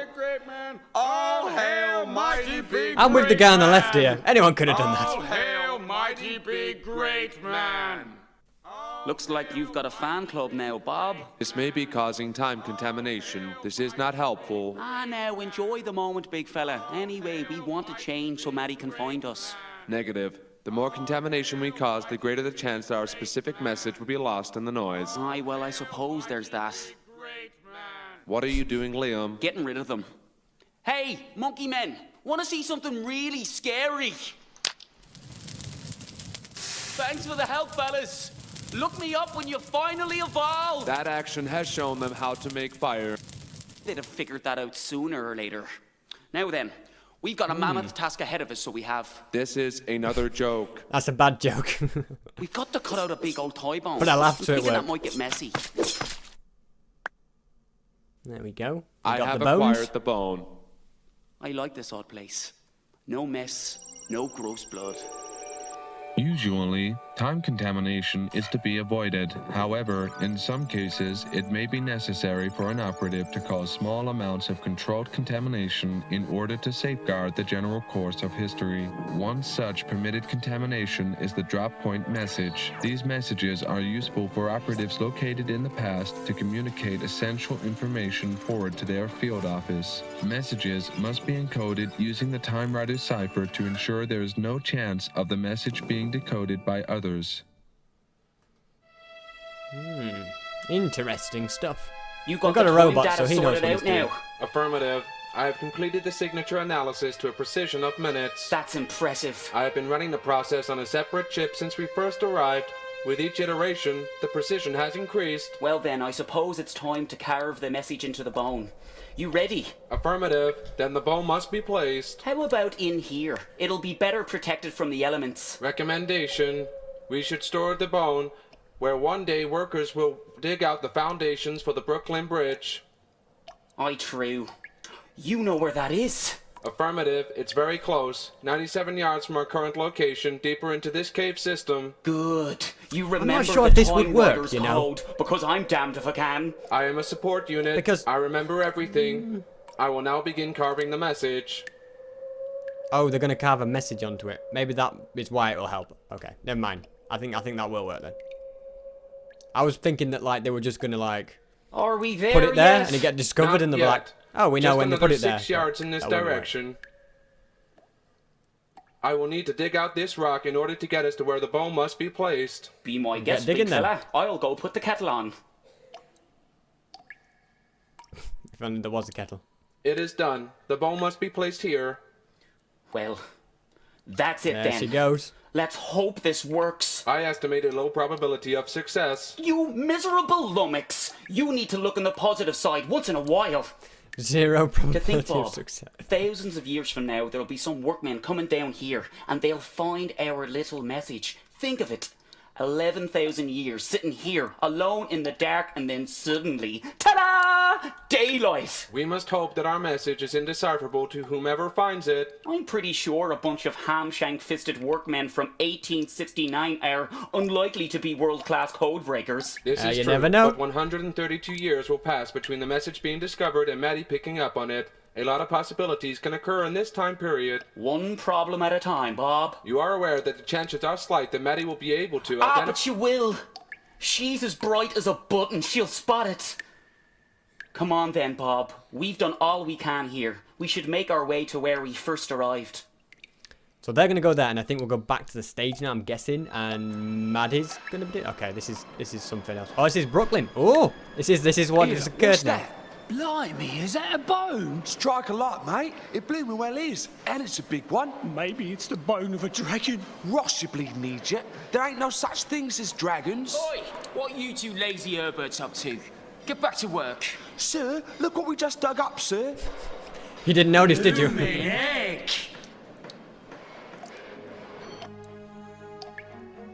All hail, mighty big I'm with the guy on the left here. Anyone could have done All that. hail, mighty big great man. Looks like you've got a fan club now, Bob. This may be causing time contamination. This is not helpful. Ah, now, enjoy the moment, big fella. Anyway, we want to change so Maddie can find us. Negative. The more contamination we cause, the greater the chance that our specific message will be lost in the noise. Aye, well, I suppose there's that. What are you doing, Liam? Getting rid of them. Hey, monkey men, want to see something really scary? Thanks for the help, fellas. Look me up when you finally evolve. That action has shown them how to make fire. They'd have figured that out sooner or later. Now then, we've got a mammoth task ahead of us, so we have. This is another joke. That's a bad joke. We've got to cut out a big old thigh bone. But I laughed, so it Thinking that worked. might get messy. There we go. We I got have the bones. acquired the bone. I like this odd place. No mess, no gross blood. Usually, time contamination is to be avoided. However, in some cases, it may be necessary for an operative to cause small amounts of controlled contamination in order to safeguard the general course of history. One such permitted contamination is the drop point message. These messages are useful for operatives located in the past to communicate essential information forward to their field office. Messages must be encoded using the Time Rider cipher to ensure there is no chance of the message being decoded by others. Interesting stuff. You got, got the a time robot, data so he knows sorted what out he's doing. now. Affirmative. I have completed the signature analysis to a precision of minutes. That's impressive. I have been running the process on a separate chip since we first arrived. With each iteration, the precision has increased. Well then, I suppose it's time to carve the message into the bone. You ready? Affirmative. Then the bone must be placed. How about in here? It'll be better protected from the elements. Recommendation. We should store the bone where one day workers will dig out the foundations for the Brooklyn Bridge. Aye, true. You know where that is. Affirmative. It's very close. 97 yards from our current location, deeper into this cave system. Good. You remember sure the if this Time would work, Riders you know. code, because I'm damned if I can. I am a support unit. Because- I remember everything. I will now begin carving the message. Oh, they're gonna carve a message onto it. Maybe that is why it will help. Okay, never mind. I think that will work then. I was thinking that like they were just gonna like Are we there put it there yet? and it get discovered Not and they're yet. like, oh, we know Just when they another put it there. 6 yards in this That wouldn't work. direction. I will need to dig out this rock in order to get us to where the bone must be placed. Be my guest, big digging then. fella. I'll go put the kettle on. If only there was a kettle. It is done. The bone must be placed here. Well, that's it There then. she goes. Let's hope this works. I estimate a low probability of success. You miserable lummox! You need to look on the positive side once in a while. Zero To probability think, Bob, of success. thousands of years from now, there'll be some workmen coming down here, and they'll find our little message. Think of it. 11,000 years sitting here, alone in the dark, and then suddenly, ta-da! Daylight! We must hope that our message is indecipherable to whomever finds it. I'm pretty sure a bunch of ham-shank-fisted workmen from 1869 are unlikely to be world-class code breakers. This is you true, never know. but 132 years will pass between the message being discovered and Maddie picking up on it. A lot of possibilities can occur in this time period. One problem at a time, Bob. You are aware that the chances are slight that Maddie will be able to But she will. She's as bright as a button. She'll spot it. Come on then, Bob. We've done all we can here. We should make our way to where we first arrived. So they're gonna go there, and I think we'll go back to the stage now. I'm guessing, and Maddie's gonna be. Okay, this is something else. Oh, this is Brooklyn. Oh, this is what has occurred What's now. that? Blimey, is that a bone? Strike a lot, mate. It blooming well is. And it's a big one. Maybe it's the bone of a dragon. Ross, you bleeding idiot. There ain't no such things as dragons. Oi! What you two lazy Herberts up to? Get back to work. Sir, look what we just dug up, sir. You didn't notice, did you? Heck!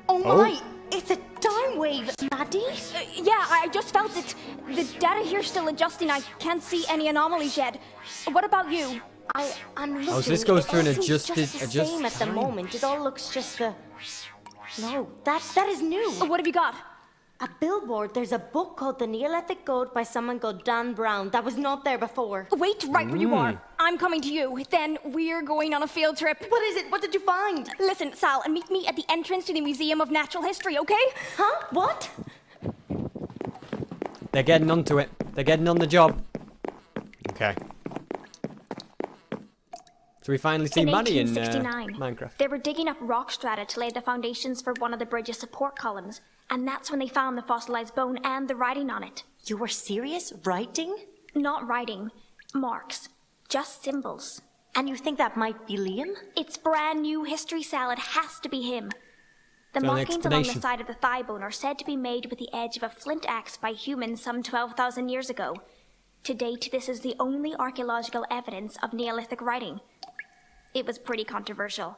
Oh my! It's a time wave, Maddie. Yeah, I just felt it. The data here's still adjusting. I can't see any anomalies yet. What about you? I'm looking. so this goes It through all an seems adjusted- just the same at the time. moment. It all looks just the. No, that is new. What have you got? A billboard. There's a book called The Neolithic Code by someone called Dan Brown. That was not there before. Wait right where you are. I'm coming to you. Then we're going on a field trip. What is it? What did you find? Listen, Sal, meet me at the entrance to the Museum of Natural History, okay? Huh? What? They're getting onto it. They're getting on the job. Okay. So we finally see In Maddie in 1869, Minecraft. they were digging up rock strata to lay the foundations for one of the bridge's support columns, and that's when they found the fossilized bone and the writing on it. You were serious? Writing? Not writing, marks, just symbols. And you think that might be Liam? It's brand new history, Sal. It has to be him. The Got an markings along the explanation. side of the thigh bone are said to be made with the edge of a flint axe by humans some 12,000 years ago. To date, this is the only archaeological evidence of Neolithic writing. It was pretty controversial.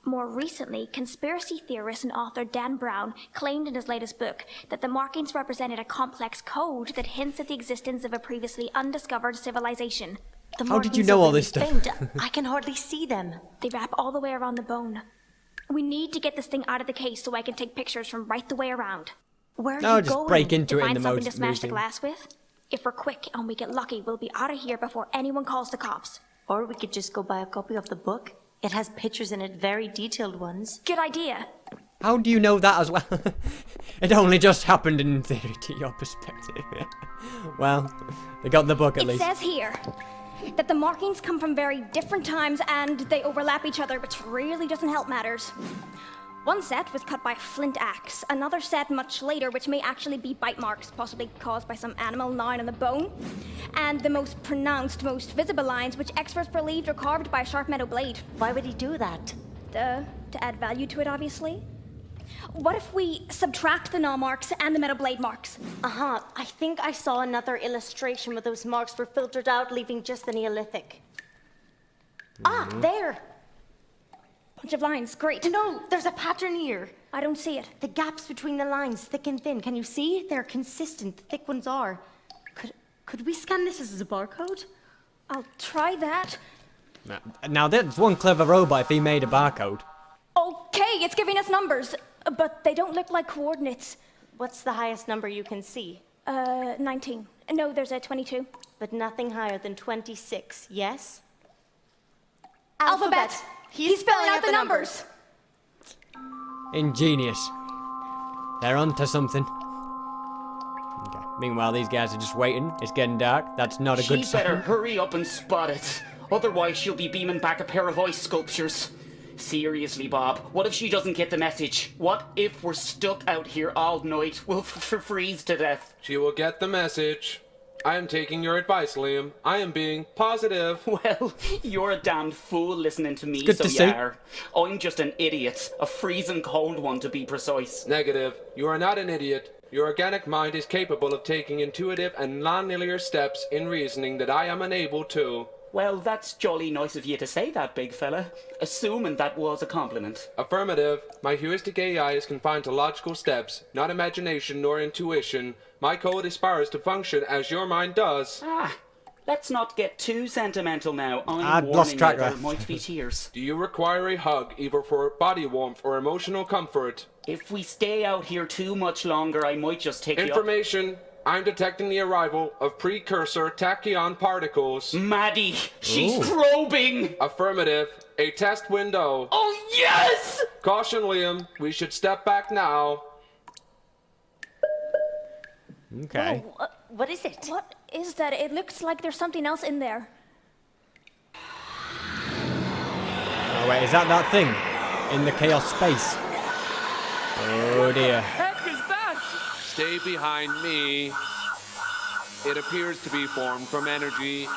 More recently, conspiracy theorist and author Dan Brown claimed in his latest book that the markings represented a complex code that hints at the existence of a previously undiscovered civilization. The How did you markings know are all really this stuff? faint. I can hardly see them. They wrap all the way around the bone. We need to get this thing out of the case so I can take pictures from right the way around. Where are No, you just going? break into To it in find the something most to smash the moving. glass with? If we're quick and we get lucky, we'll be out of here before anyone calls the cops. Or we could just go buy a copy of the book. It has pictures in it, very detailed ones. Good idea. How do you know that as well? It only just happened in theory to your perspective. Well, they got the book at It least. says here that the markings come from very different times and they overlap each other, which really doesn't help matters. One set was cut by a flint axe, another set much later, which may actually be bite marks, possibly caused by some animal gnawing on the bone, and the most pronounced, most visible lines, which experts believed are carved by a sharp metal blade. Why would he do that? To add value to it, obviously. What if we subtract the gnaw marks and the metal blade marks? Uh-huh. I think I saw another illustration where those marks were filtered out, leaving just the Neolithic. Ah, there! Bunch of lines, great. No, there's a pattern here. I don't see it. The gaps between the lines, thick and thin. Can you see? They're consistent. The thick ones are. Could we scan this as a barcode? I'll try that. Now, that's one clever robot if he made a barcode. Okay, it's giving us numbers, but they don't look like coordinates. What's the highest number you can see? 19. No, there's a 22. But nothing higher than 26, yes? Alphabet! He's spelling out the numbers! Ingenious. They're onto something. Okay. Meanwhile, these guys are just waiting. It's getting dark. That's not a good She better sign. hurry up and spot it. Otherwise, she'll be beaming back a pair of ice sculptures. Seriously, Bob, what if she doesn't get the message? What if we're stuck out here all night? We'll freeze to death. She will get the message. I am taking your advice, Liam. I am being positive. Well, you're a damned fool listening to me, Good so to you see. are. I'm just an idiot. A freezing cold one, to be precise. Negative. You are not an idiot. Your organic mind is capable of taking intuitive and non-linear steps in reasoning that I am unable to. Well, that's jolly nice of you to say that, big fella. Assuming that was a compliment. Affirmative. My heuristic AI is confined to logical steps, not imagination nor intuition. My code aspires to function as your mind does. Let's not get too sentimental now. I'm I'd warning lost track you, there there. might be tears. Do you require a hug, either for body warmth or emotional comfort? If we stay out here too much longer, I might just take you up. Information. I'm detecting the arrival of precursor tachyon particles. Maddie, she's Ooh. probing! Affirmative. A test window. Oh, yes! Caution, Liam. We should step back now. Okay. Oh, what is it? What is that? It looks like there's something else in there. Oh, wait, is that thing? In the chaos space? Oh, dear. Heck is that? Stay behind me. It appears to be formed from energy.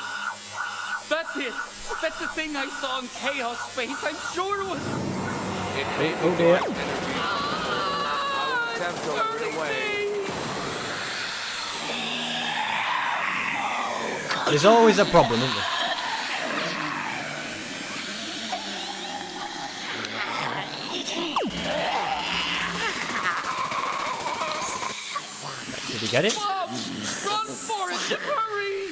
That's it. That's the thing I saw in Chaos Space. I'm sure it was. It may Oh, be dear. dark energy. I will attempt to lift it away. There's always a problem, isn't there? Did you get it? Bob, run for it! Hurry!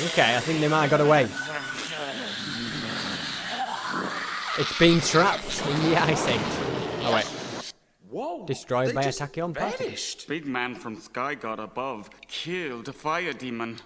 Okay, I think they might have got away. It's been trapped in the ice age. Oh wait. Whoa. Destroyed they by a just tachyon particle. vanished. Big man from Sky God above killed a fire demon.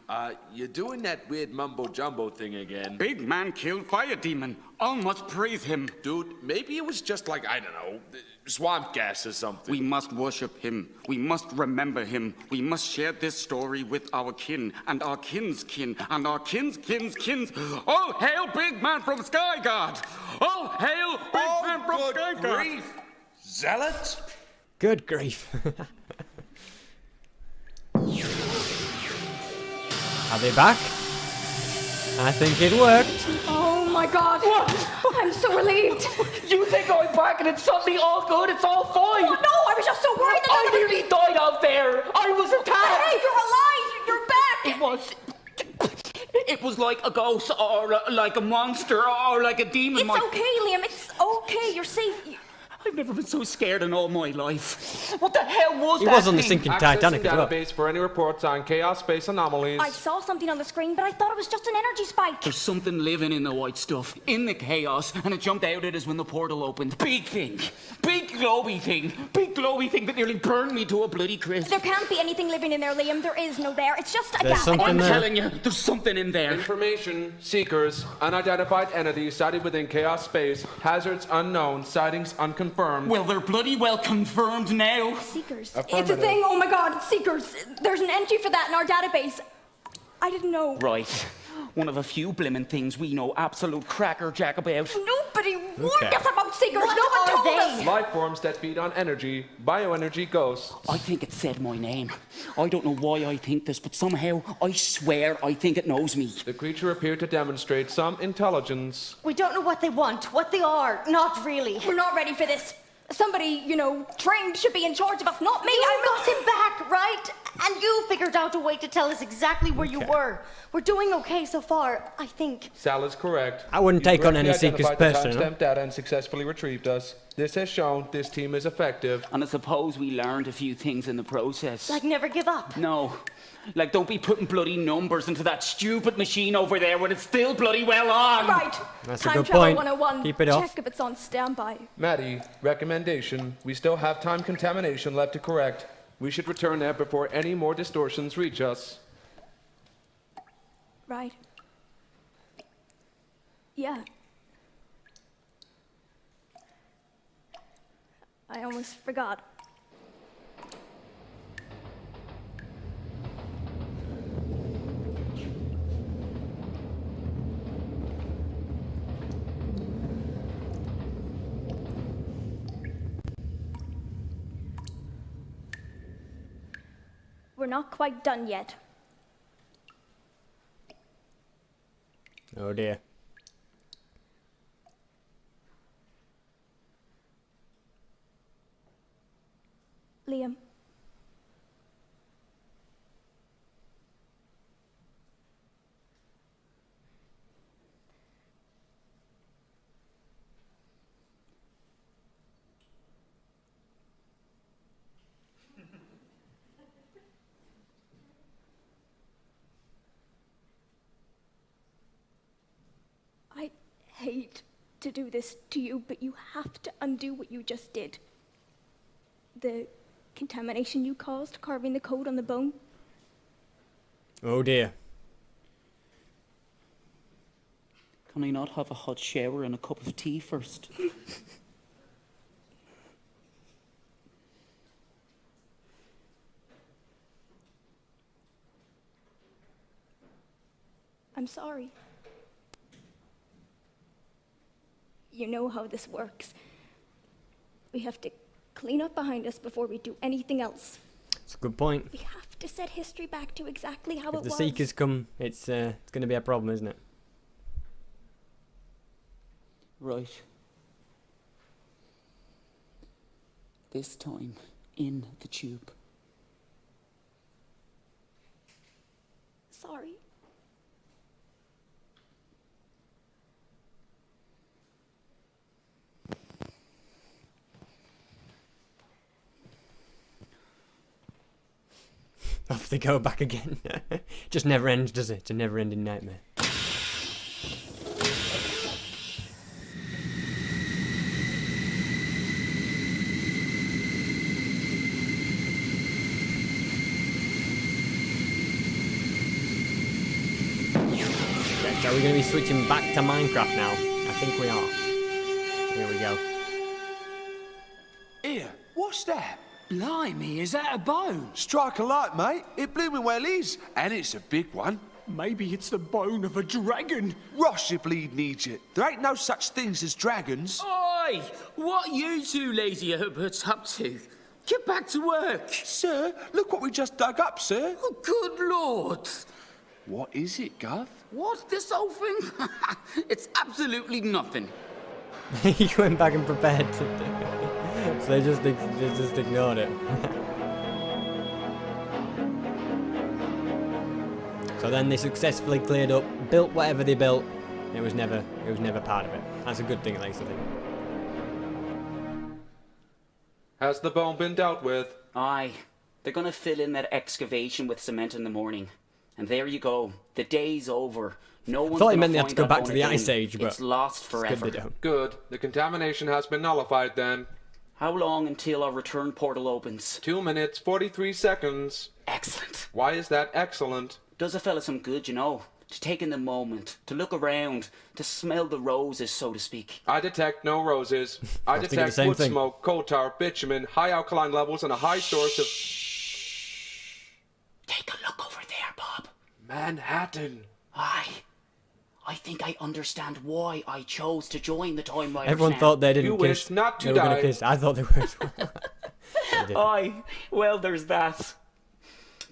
You're doing that weird mumbo jumbo thing again. Big man killed fire demon. All must praise him. Dude, maybe it was just like, I don't know, swamp gas or something. We must worship him. We must remember him. We must share this story with our kin and our kin's kin and our kin's kin's kin's. All hail Big Man from Sky God! All hail Big Man from Sky God! Grief. Zealot? Good grief. Are they back? I think it worked. Oh my god! What? I'm so relieved! You think I'm back and it's suddenly all good? It's all fine! Oh no! I was just so worried that I nearly died out there! I was attacked! Hey, you're alive! You're back! It was like a ghost, or like a monster, or like a demon. It's okay, Liam. It's okay. You're safe. I've never been so scared in all my life. What the hell was He that was on the thing? sinking Accessing Titanic as well. database for any reports on chaos space anomalies. I saw something on the screen, but I thought it was just an energy spike. There's something living in the white stuff, in the chaos, and it jumped out at us when the portal opened. Big thing. Big glowy thing. Big glowy thing that nearly burned me to a bloody crisp. There can't be anything living in there, Liam. There is no there. It's just a There's gap. something I'm there. telling you, there's something in there. Information, seekers, unidentified entities sighted within chaos space, hazards unknown, sightings unconfirmed. Well, they're bloody well confirmed now. Seekers. It's Affirmative. a thing. Oh my god, Seekers. There's an entry for that in our database. I didn't know. Right. One of a few blimmin' things we know absolute crackerjack about. Nope. Nobody warned us about seekers. No one told us. Life forms that feed on energy, bioenergy ghosts. I think it said my name. I don't know why I think this, but somehow, I swear, I think it knows me. The creature appeared to demonstrate some intelligence. We don't know what they want, what they are. Not really. We're not ready for this. Somebody, trained should be in charge of us, not me. I got him back, right? And you figured out a way to tell us exactly where you were. We're doing okay so far, I think. Sal is correct. I wouldn't take on any seekers personally. personally. Timestamp data and successfully retrieved us. This has shown this team is effective. And I suppose we learned a few things in the process. Like never give up. No. Like, don't be putting bloody numbers into that stupid machine over there when it's still bloody well on. Right. That's Time a good travel point. 101. Keep it off. Check if it's on standby. Maddie, recommendation. We still have time contamination left to correct. We should return there before any more distortions reach us. Right. Yeah. I almost forgot. We're not quite done yet. Oh dear. Liam. I hate to do this to you, but you have to undo what you just did. The contamination you caused, carving the code on the bone. Oh dear. Can I not have a hot shower and a cup of tea first? I'm sorry. You know how this works. We have to clean up behind us before we do anything else. It's a good point. We have to set history back to exactly how If it the was. Seekers come, it's going to be a problem, isn't it? Right. This time, in the tube. Sorry. Off they go back again. Just never ends, does it? It's a never-ending nightmare. So are we going to be switching back to Minecraft now? I think we are. Here we go. Here, what's that? Blimey, is that a bone? Strike a light, mate. It blooming well is. And it's a big one. Maybe it's the bone of a dragon. Ross, you bleeding idiot. There ain't no such things as dragons. Oi! What are you two lazy Herberts up to? Get back to work. Sir, look what we just dug up, sir. Oh, good Lord. What is it, Gov? What, this whole thing? It's absolutely nothing. He went back and prepared. So they just ignored it. So then they successfully cleared up, built whatever they built. It was never part of it. That's a good thing, at least, I think. Has the bone been dealt with? Aye. They're gonna fill in that excavation with cement in the morning. And there you go. The day's over. No one's thought he gonna meant they had to find go that back bone to the again. Ice Age, but it's lost it's forever. good they don't. Good. The contamination has been nullified then. How long until our return portal opens? 2 minutes, 43 seconds. Excellent. Why is that excellent? Does a fella some good, you know. To take in the moment, to look around, to smell the roses, so to speak. I detect no roses. I thinking the detect same wood thing. smoke, coal tar, bitumen, high alkaline levels, and a high source of... Take a look over there, Bob. Manhattan. Aye. I think I understand why I chose to join the Time Riders Everyone now. thought they didn't You kiss. wish not to They were gonna die. kiss. I thought they were as well. They didn't. Aye, well, there's that.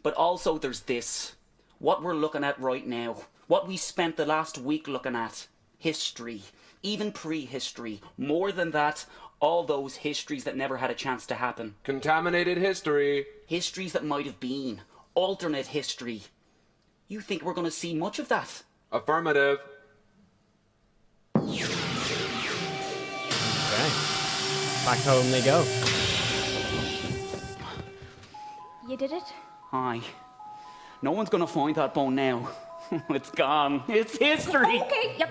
But also there's this. What we're looking at right now. What we spent the last week looking at. History. Even prehistory. More than that, all those histories that never had a chance to happen. Contaminated history. Histories that might have been. Alternate history. You think we're going to see much of that? Affirmative. Okay. Back home they go. You did it? Aye. No one's going to find that bone now. It's gone. It's history. Okay, yep.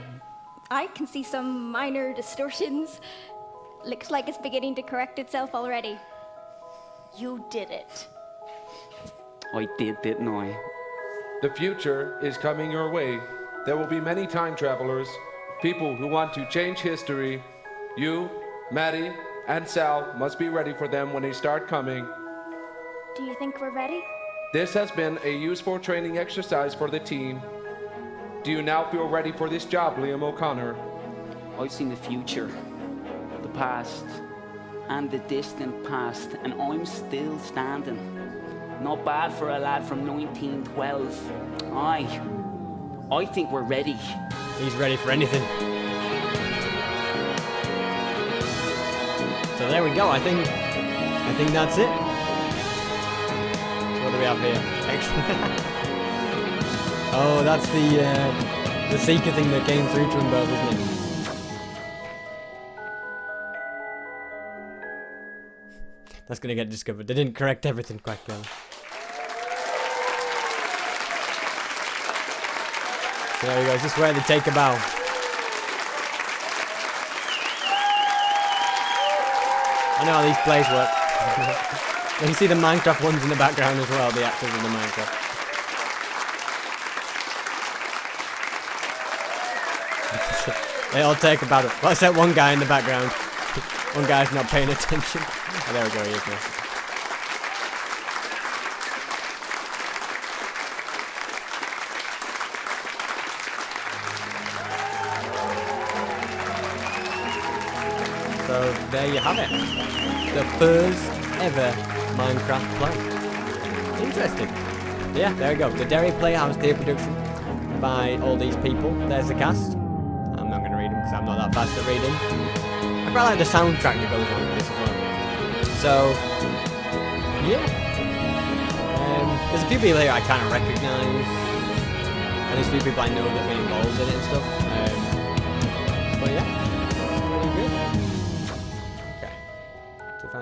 I can see some minor distortions. Looks like it's beginning to correct itself already. You did it. I did, didn't I? The future is coming your way. There will be many time travelers, people who want to change history. You, Maddie, and Sal must be ready for them when they start coming. Do you think we're ready? This has been a useful training exercise for the team. Do you now feel ready for this job, Liam O'Connor? I've seen the future, the past, and the distant past, and I'm still standing. Not bad for a lad from 1912. Aye, I think we're ready. He's ready for anything. So there we go. I think that's it. So what do we have here? Oh, that's the Seeker thing that came through to them both, isn't it? That's gonna get discovered. They didn't correct everything quite clearly. So there we go. Is this where they take a bow? I know how these plays work. You can see the Minecraft ones in the background as well, the actors in the Minecraft. They all take a bow. Well, except one guy in the background. One guy's not paying attention. Oh, there we go, he is now. So there you have it. The first ever Minecraft play. Interesting. Yeah, there we go. The Derry Playhouse Day production by all these people. There's the cast. I'm not going to read them because I'm not that fast at reading. I quite like the soundtrack that goes on with this as well. So, yeah. There's a few people here I kind of recognise. And there's a few people I know that have been involved in it and stuff. But yeah, really good. Okay. So if I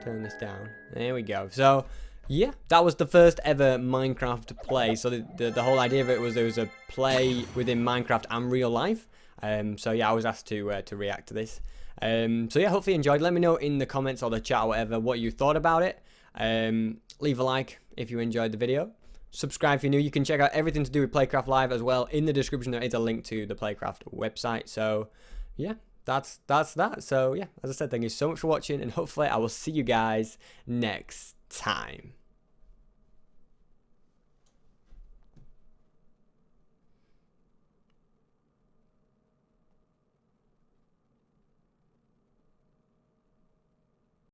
turn this down. There we go. So, yeah, that was the first ever Minecraft play. So the whole idea of it was there was a play within Minecraft and real life. So yeah, I was asked to react to this. So yeah, hopefully you enjoyed. Let me know in the comments or the chat or whatever what you thought about it. Leave a like if you enjoyed the video. Subscribe if you're new. You can check out everything to do with Playcraft Live as well. In the description there is a link to the Playcraft website. So yeah, that's that. So yeah, as I said, thank you so much for watching, and hopefully I will see you guys next time.